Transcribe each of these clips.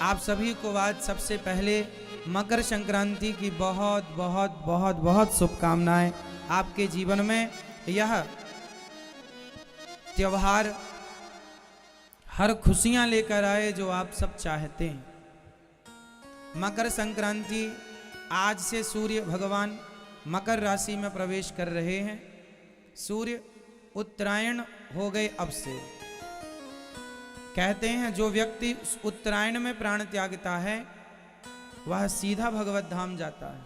आप सभी को आज सबसे पहले मकर संक्रांति की बहुत बहुत बहुत बहुत शुभकामनाएं। आपके जीवन में यह त्योहार हर खुशियां लेकर आए जो आप सब चाहते हैं। मकर संक्रांति आज से सूर्य भगवान मकर राशि में प्रवेश कर रहे हैं। सूर्य उत्तरायण हो गए अब से। कहते हैं जो व्यक्ति उत्तरायण में प्राण त्यागता है वह सीधा भगवत धाम जाता है।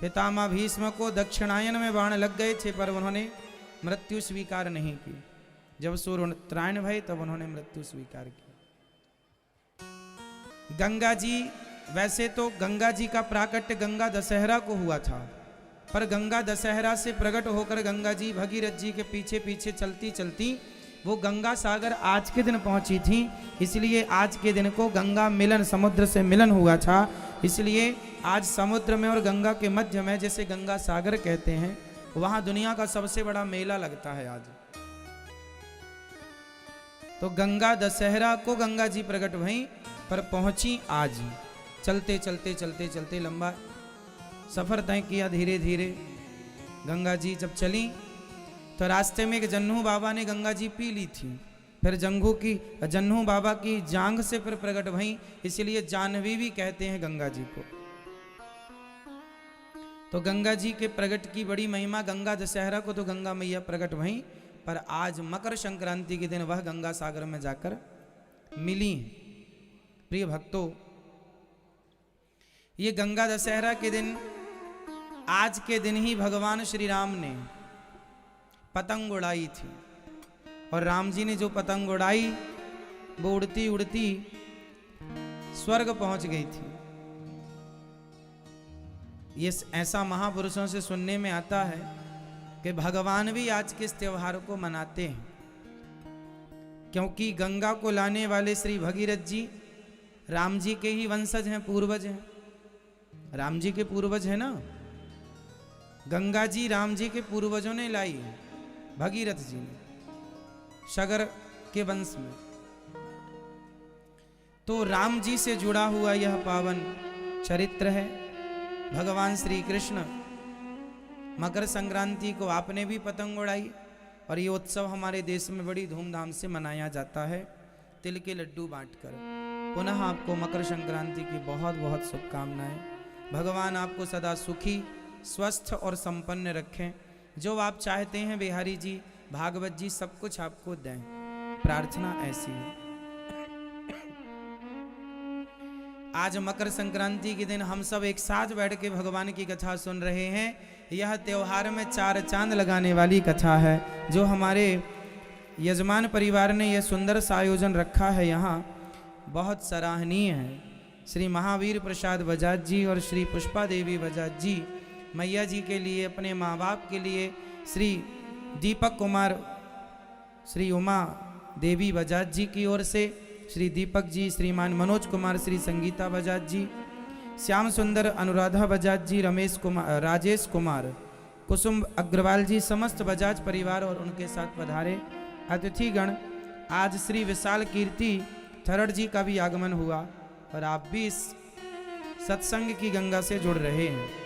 पितामह भीष्म को दक्षिणायन में बाण लग गए थे पर उन्होंने मृत्यु स्वीकार नहीं की। जब सूर्य उत्तरायण भई तब उन्होंने मृत्यु स्वीकार की। गंगा जी, वैसे तो गंगा जी का प्राकट्य गंगा दशहरा को हुआ था, पर गंगा दशहरा से प्रकट होकर गंगा जी भगीरथ जी के पीछे पीछे चलती चलती वो गंगा सागर आज के दिन पहुंची थी। इसलिए आज के दिन को गंगा मिलन, समुद्र से मिलन हुआ था। इसलिए आज समुद्र में और गंगा के मध्य में, जैसे गंगा सागर कहते हैं, वहां दुनिया का सबसे बड़ा मेला लगता है आज। तो गंगा दशहरा को गंगा जी प्रकट भई पर पहुंची आज। चलते चलते चलते चलते लंबा सफर तय किया। धीरे धीरे गंगा जी जब चली तो रास्ते में एक जन्नू बाबा ने गंगा जी पी ली थी। फिर जन्नू बाबा की जांघ से फिर प्रकट भई, इसलिए जानवी भी कहते हैं गंगा जी को। तो गंगा जी के प्रकट की बड़ी महिमा। गंगा दशहरा को तो गंगा मैया प्रकट भई, पर आज मकर संक्रांति के दिन वह गंगा सागर में जाकर मिली। प्रिय भक्तों, ये गंगा दशहरा के दिन, आज के दिन ही भगवान श्री राम ने पतंग उड़ाई थी। और राम जी ने जो पतंग उड़ाई वो उड़ती उड़ती स्वर्ग पहुंच गई थी। ये ऐसा महापुरुषों से सुनने में आता है कि भगवान भी आज के इस त्योहार को मनाते हैं, क्योंकि गंगा को लाने वाले श्री भगीरथ जी राम जी के ही वंशज हैं, पूर्वज हैं। राम जी के पूर्वज है ना। गंगा जी राम जी के पूर्वजों ने लाई है, भगीरथ जी ने, सगर के वंश में। तो राम जी से जुड़ा हुआ यह पावन चरित्र है। भगवान श्री कृष्ण मकर संक्रांति को आपने भी पतंग उड़ाई और ये उत्सव हमारे देश में बड़ी धूमधाम से मनाया जाता है, तिल के लड्डू बांटकर। पुनः आपको मकर संक्रांति की बहुत बहुत शुभकामनाएं। भगवान आपको सदा सुखी, स्वस्थ और संपन्न रखें। जो आप चाहते हैं बिहारी जी, भागवत जी सब कुछ आपको दें। प्रार्थना ऐसी है। आज मकर संक्रांति के दिन हम सब एक साथ बैठ के भगवान की कथा सुन रहे हैं। यह त्योहार में चार चांद लगाने वाली कथा है, जो हमारे यजमान परिवार ने यह सुंदर सा आयोजन रखा है। यहाँ बहुत सराहनीय है। श्री महावीर प्रसाद बजाज जी और श्री पुष्पा देवी बजाज जी मैया जी के लिए, अपने माँ बाप के लिए, श्री दीपक कुमार, श्री उमा देवी बजाज जी की ओर से, श्री दीपक जी, श्रीमान मनोज कुमार, श्री संगीता बजाज जी, श्याम सुंदर, अनुराधा बजाज जी, रमेश कुमार, राजेश कुमार, कुसुम अग्रवाल जी, समस्त बजाज परिवार और उनके साथ पधारे अतिथिगण। आज श्री विशाल कीर्ति थरड़ जी का भी आगमन हुआ और आप भी इस सत्संग की गंगा से जुड़ रहे हैं।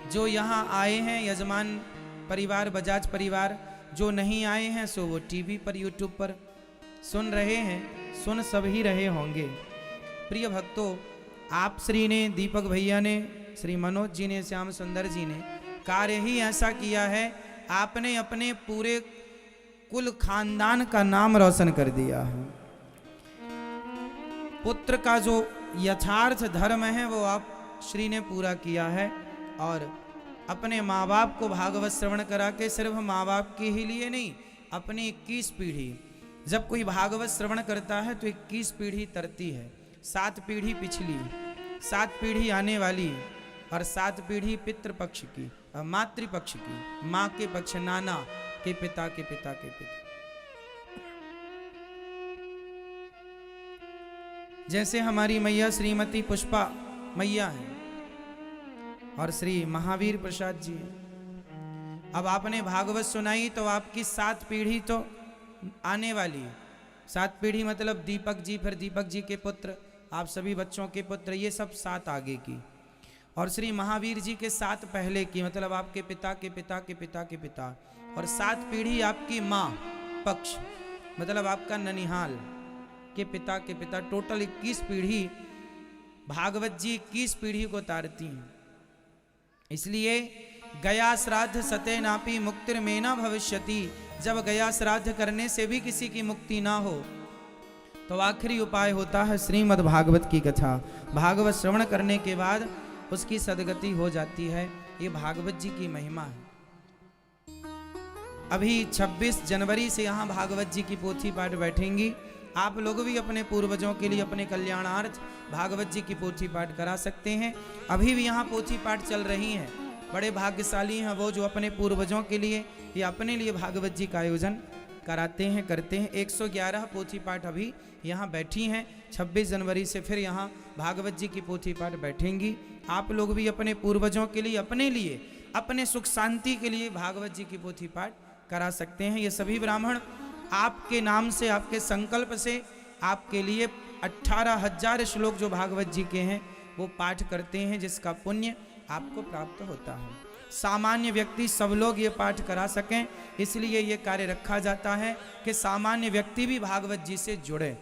जो यहाँ आए हैं यजमान परिवार, बजाज परिवार, जो नहीं आए हैं सो वो टीवी पर, यूट्यूब पर सुन रहे हैं, सुन सब ही रहे होंगे। प्रिय भक्तों, आप श्री ने, दीपक भैया ने, श्री मनोज जी ने, श्याम सुंदर जी ने कार्य ही ऐसा किया है। आपने अपने पूरे कुल खानदान का नाम रोशन कर दिया है। पुत्र का जो यथार्थ धर्म है वो आप श्री ने पूरा किया है। और अपने माँ बाप को भागवत श्रवण करा के, सिर्फ माँ बाप के ही लिए नहीं, अपनी 21 पीढ़ी, जब कोई भागवत श्रवण करता है तो 21 पीढ़ी तरती है। 7 पीढ़ी पिछली, 7 पीढ़ी आने वाली और 7 पीढ़ी पितृपक्ष की और मातृपक्ष की, माँ के पक्ष, नाना के पिता के पिता के पिता। जैसे हमारी मैया श्रीमती पुष्पा मैया हैं और श्री महावीर प्रसाद जी हैं। अब आपने भागवत सुनाई तो आपकी 7 पीढ़ी तो आने वाली है। 7 पीढ़ी मतलब दीपक जी, फिर दीपक जी के पुत्र, आप सभी बच्चों के पुत्र, ये सब 7 आगे की। और श्री महावीर जी के 7 पहले की, मतलब आपके पिता के पिता के पिता के पिता। और 7 पीढ़ी आपकी माँ पक्ष, मतलब आपका ननिहाल के पिता के पिता। टोटल 21 पीढ़ी भागवत जी 21 पीढ़ी को तारती हैं। इसलिए गया श्राद्ध सते नापी मुक्तिर में ना भविष्यति। जब गया श्राद्ध करने से भी किसी की मुक्ति ना हो तो आखिरी उपाय होता है श्रीमद् भागवत की कथा। भागवत श्रवण करने के बाद उसकी सदगति हो जाती है। ये भागवत जी की महिमा है। अभी 26 जनवरी से यहाँ भागवत जी की पोथी पाठ बैठेंगी। आप लोग भी अपने पूर्वजों के लिए अपने कल्याणार्थ भागवत जी की पोथी पाठ करा सकते हैं। अभी भी यहाँ पोथी पाठ चल रही हैं। बड़े भाग्यशाली हैं वो जो अपने पूर्वजों के लिए या अपने लिए भागवत जी का आयोजन कराते हैं, करते हैं। 111 पोथी पाठ अभी यहाँ बैठी हैं। 26 जनवरी से फिर यहाँ भागवत जी की पोथी पाठ बैठेंगी। आप लोग भी अपने पूर्वजों के लिए, अपने लिए, अपने सुख शांति के लिए भागवत जी की पोथी पाठ करा सकते हैं। ये सभी ब्राह्मण आपके नाम से, आपके संकल्प से आपके लिए 18,000 श्लोक जो भागवत जी के हैं वो पाठ करते हैं, जिसका पुण्य आपको प्राप्त होता है। सामान्य व्यक्ति सब लोग ये पाठ करा सकें, इसलिए ये कार्य रखा जाता है कि सामान्य व्यक्ति भी भागवत जी से जुड़े।